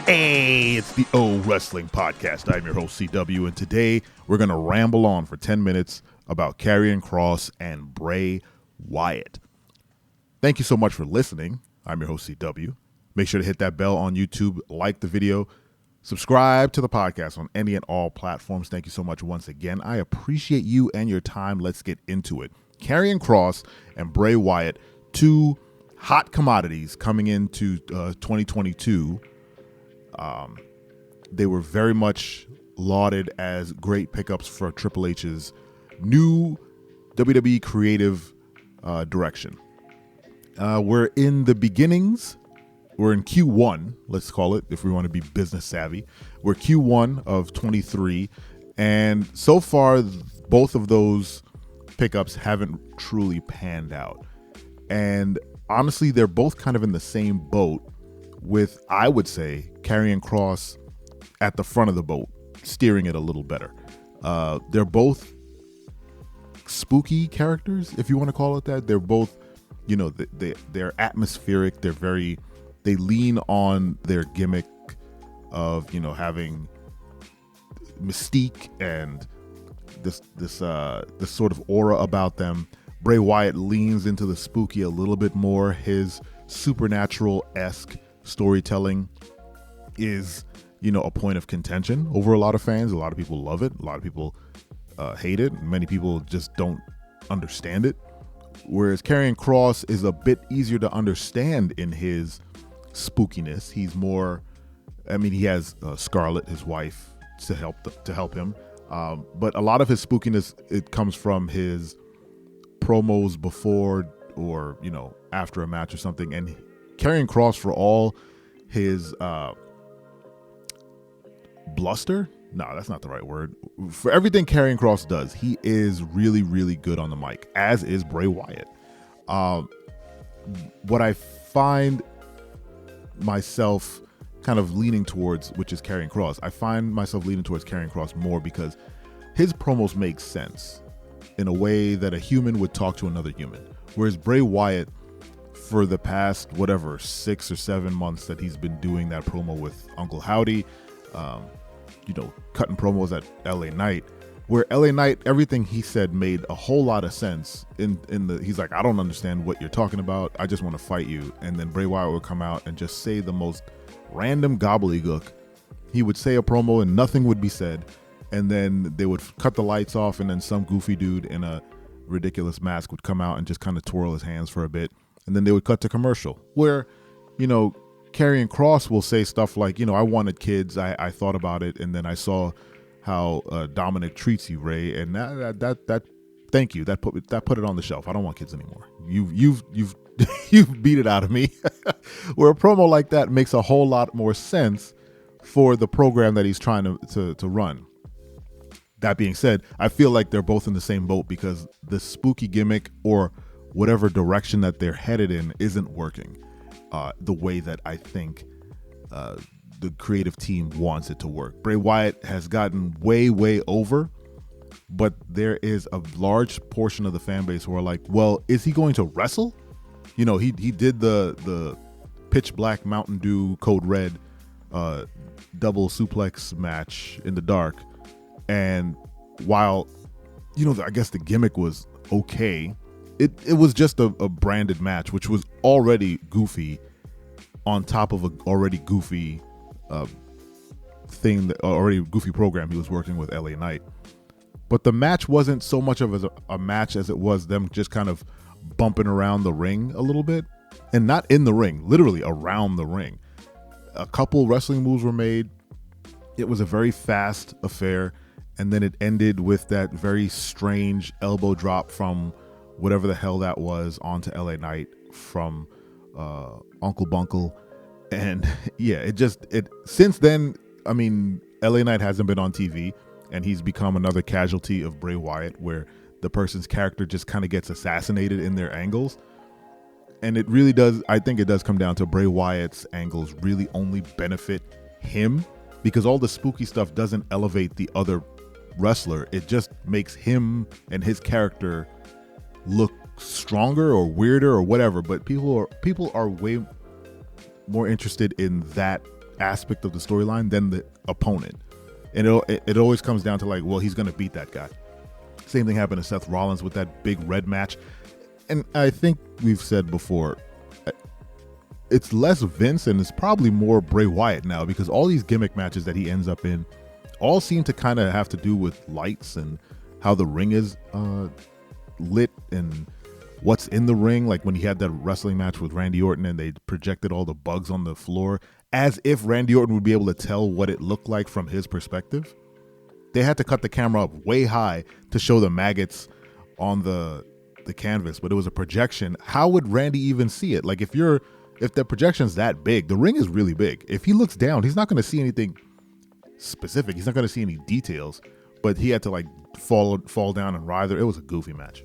Hey, it's the O Wrestling Podcast. I'm your host, CW, and today we're going to ramble on for 10 minutes about Karrion Kross and Bray Wyatt. Thank you so much for listening. I'm your host, CW. Make sure to hit that bell on YouTube, like the video, subscribe to the podcast on any and all platforms. Thank you so much once again. I appreciate you and your time. Let's get into it. Karrion Kross and Bray Wyatt, two hot commodities coming into 2022. They were very much lauded as great pickups for Triple H's new WWE Creative direction. We're in the beginnings. We're in Q1, let's call it, if we want to be business savvy. We're Q1 of 23, and so far, both of those pickups haven't truly panned out. And honestly, they're both kind of in the same boat with, I would say, Karrion Kross at the front of the boat, steering it a little better. They're both spooky characters, if you want to call it that. They're both, you know, they're atmospheric. They lean on their gimmick of, you know, having mystique and this sort of aura about them. Bray Wyatt leans into the spooky a little bit more. His supernatural-esque storytelling is, you know, a point of contention over a lot of fans. A lot of people love it. A lot of people hate it. Many people just don't understand it. Whereas Karrion Kross is a bit easier to understand in his spookiness. He's more, I mean, he has Scarlett, his wife, to help him. But a lot of his spookiness, it comes from his promos before or, you know, after a match or something. And Karrion Kross, for all his bluster, no, that's not the right word. For everything Karrion Kross does, he is really, really good on the mic, as is Bray Wyatt. What I find myself kind of leaning towards, which is Karrion Kross, I find myself leaning towards Karrion Kross more because his promos make sense in a way that a human would talk to another human. Whereas Bray Wyatt, for the past, 6 or 7 months that he's been doing that promo with Uncle Howdy, you know, cutting promos at LA Knight, where LA Knight, everything he said made a whole lot of sense. He's like, I don't understand what you're talking about. I just want to fight you. And then Bray Wyatt would come out and just say the most random gobbledygook. He would say a promo and nothing would be said. And then they would cut the lights off, and then some goofy dude in a ridiculous mask would come out and just kind of twirl his hands for a bit. And then they would cut to commercial, where, you know, Karrion Kross will say stuff like, you know, I wanted kids. I thought about it, and then I saw how Dominic treats you, Ray, and that thank you. That put it on the shelf. I don't want kids anymore. You've you've beat it out of me. Where a promo like that makes a whole lot more sense for the program that he's trying to run. That being said, I feel like they're both in the same boat because the spooky gimmick or whatever direction that they're headed in isn't working the way that I think the creative team wants it to work. Bray Wyatt has gotten way, way over, but there is a large portion of the fan base who are like, well, is he going to wrestle? You know, he did the pitch black Mountain Dew Code Red double suplex match in the dark. And while, you know, I guess the gimmick was okay, it was just a branded match, which was already goofy on top of an already goofy goofy program he was working with LA Knight. But the match wasn't so much of a match as it was them just kind of bumping around the ring a little bit, and not in the ring, literally around the ring. A couple wrestling moves were made. It was a very fast affair, and then it ended with that very strange elbow drop from whatever the hell that was onto LA Knight from Uncle Bunkle. And yeah, since then, I mean, LA Knight hasn't been on TV, and he's become another casualty of Bray Wyatt, where the person's character just kind of gets assassinated in their angles. And it really does, I think it does come down to Bray Wyatt's angles really only benefit him, because all the spooky stuff doesn't elevate the other wrestler. It just makes him and his character look stronger or weirder or whatever. But people are way more interested in that aspect of the storyline than the opponent. And it always comes down to like, well, he's going to beat that guy. Same thing happened to Seth Rollins with that big red match. And I think we've said before, it's less Vince and it's probably more Bray Wyatt now, because all these gimmick matches that he ends up in all seem to kind of have to do with lights and how the ring is lit and what's in the ring. Like when he had that wrestling match with Randy Orton and they projected all the bugs on the floor as if Randy Orton would be able to tell what it looked like from his perspective. They had to cut the camera up way high to show the maggots on the canvas, but it was a projection. How would Randy even see it? Like if the projection's that big, the ring is really big. If he looks down, he's not going to see anything specific. He's not going to see any details, but he had to like fall down and writhe. It was a goofy match.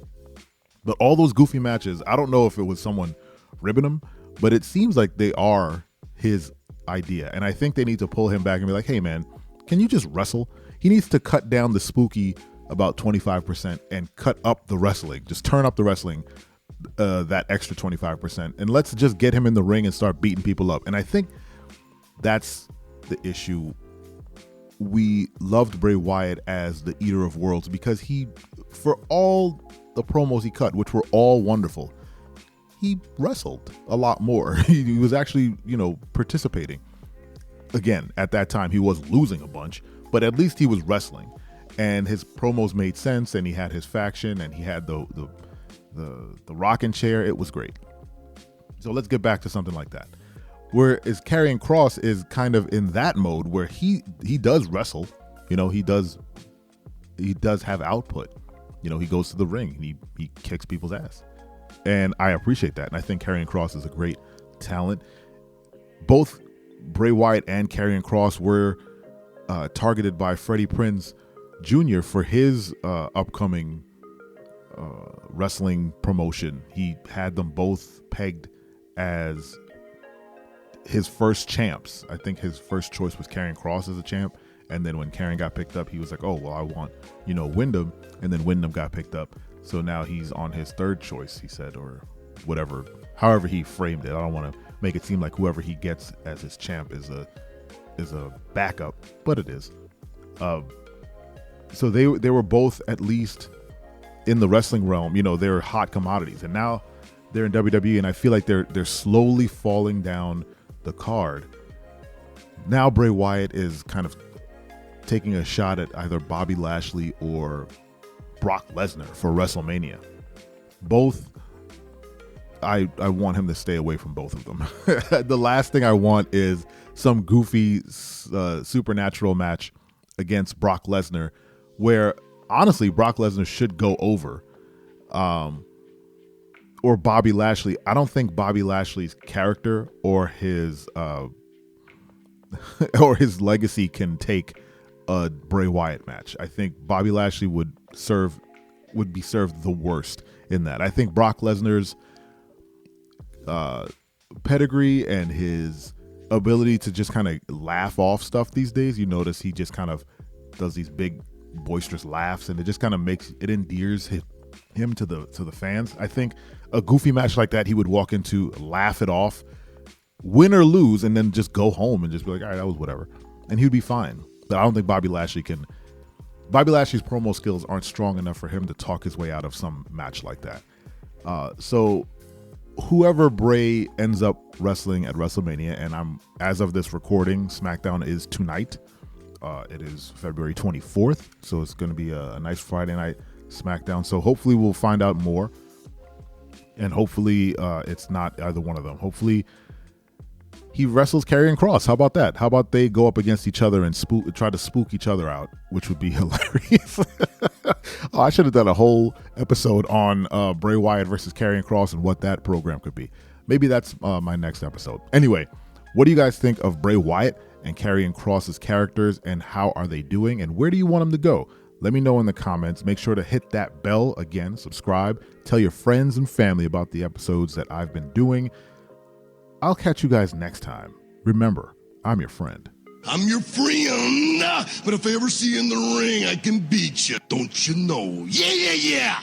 But all those goofy matches, I don't know if it was someone ribbing him, but it seems like they are his idea. And I think they need to pull him back and be like, hey man, can you just wrestle? He needs to cut down the spooky about 25% and cut up the wrestling. Just turn up the wrestling, that extra 25%. And let's just get him in the ring and start beating people up. And I think that's the issue. We loved Bray Wyatt as the Eater of Worlds because he, for all the promos he cut, which were all wonderful, he wrestled a lot more. He was actually, participating. Again, at that time, he was losing a bunch, but at least he was wrestling. And his promos made sense, and he had his faction, and he had the rocking chair. It was great. So let's get back to something like that. Whereas Karrion Kross is kind of in that mode where he does wrestle. He does have output. He goes to the ring and he kicks people's ass. And I appreciate that. And I think Karrion Kross is a great talent. Both Bray Wyatt and Karrion Kross were targeted by Freddie Prinze Jr. for his upcoming wrestling promotion. He had them both pegged as his first champs. I think his first choice was Karrion Kross as a champ. And then when Karrion got picked up, he was like, oh, well, I want, Wyndham. And then Wyndham got picked up. So now he's on his third choice, he said, or whatever, however he framed it. I don't want to make it seem like whoever he gets as his champ is a backup, but it is. So they were both at least in the wrestling realm. They're hot commodities, and now they're in WWE, and I feel like they're slowly falling down the card. Now Bray Wyatt is kind of taking a shot at either Bobby Lashley or Brock Lesnar for WrestleMania. Both, I want him to stay away from both of them. The last thing I want is some goofy supernatural match against Brock Lesnar, where honestly Brock Lesnar should go over, or Bobby Lashley. I don't think Bobby Lashley's character or his or his legacy can take a Bray Wyatt match. I think Bobby Lashley would be served the worst in that. I think Brock Lesnar's pedigree and his ability to just kind of laugh off stuff these days, you notice he just kind of does these big boisterous laughs, and it just kind of endears him to the fans. I think a goofy match like that, he would walk into, laugh it off, win or lose, and then just go home and just be like, all right, that was whatever, and he'd be fine. But I don't think Bobby Lashley's promo skills aren't strong enough for him to talk his way out of some match like that. So whoever Bray ends up wrestling at WrestleMania, and as of this recording, SmackDown is tonight. It is February 24th, so it's going to be a nice Friday night SmackDown. So hopefully we'll find out more, and hopefully it's not either one of them. Hopefully he wrestles Karrion Kross. How about that? How about they go up against each other and try to spook each other out, which would be hilarious. I should have done a whole episode on Bray Wyatt versus Karrion Kross and what that program could be. Maybe that's my next episode. Anyway, what do you guys think of Bray Wyatt and Karrion Kross's characters, and how are they doing, and where do you want them to go? Let me know in the comments. Make sure to hit that bell again, subscribe, tell your friends and family about the episodes that I've been doing. I'll catch you guys next time. Remember, I'm your friend. I'm your friend, but if I ever see you in the ring, I can beat you. Don't you know? Yeah, yeah, yeah.